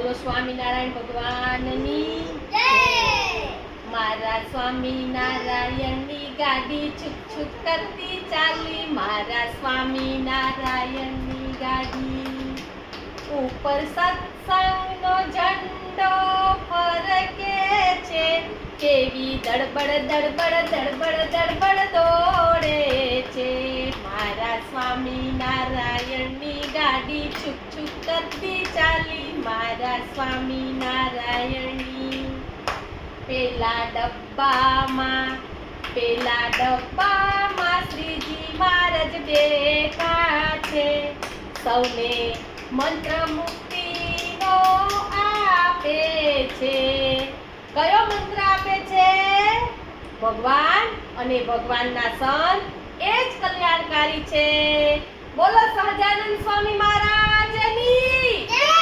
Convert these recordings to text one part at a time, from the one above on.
બોલો સ્વામિનારાયણ ભગવાનની જય। મારા સ્વામિનારાયણની ગાડી છુક છુક કરતી ચાલી, મારા સ્વામિનારાયણની ગાડી ઉપર સત્સંગનો ઝંડો ફરકે છે, કેવી દડબડ દડબડ દડબડ દડબડ દોડે છે। મારા સ્વામિનારાયણની ગાડી છુક છુક કરતી ચાલી, મારા સ્વામિનારાયણની પેલા ડબ્બામાં શ્રીજી મહારાજ બેઠા છે, સૌને મંત્ર મુક્તિનો આપે છે। કયો મંત્ર આપે છે? ભગવાન અને ભગવાનના સંત એ જ કલ્યાણકારી છે। બોલો સહજાનંદ સ્વામી મહારાજની જય।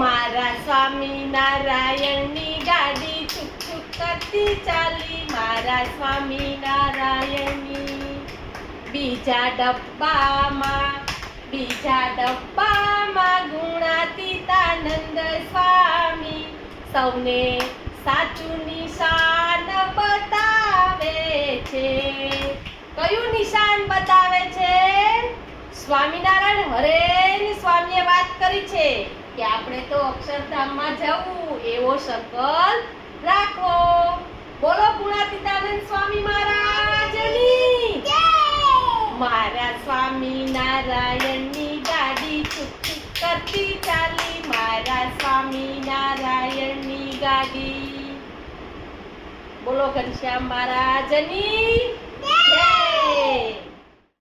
મારા સ્વામિનારાયણની ગાડી છુક છુક કરતી ચાલી, મારા સ્વામિનારાયણની બીજા ડબ્બામાં ગુણાતીતાનંદ સ્વામી સૌને સાચું નિશાન બતાવે છે। કયું નિશાન બતાવે છે? સ્વામિનારાયણ હરેની સ્વામીએ વાત કરી છે કે આપણે તો અક્ષરધામમાં જવું એવો સંકલ્પ રાખો। બોલો ગુણાતીતાનંદ સ્વામી મહારાજની જય। મારા સ્વામિનારાયણની ગાડી છુક છુક કરતી ચાલી, મારા સ્વામિનારાયણની ગાડી। બોલો ઘનશ્યામ મહારાજની જય।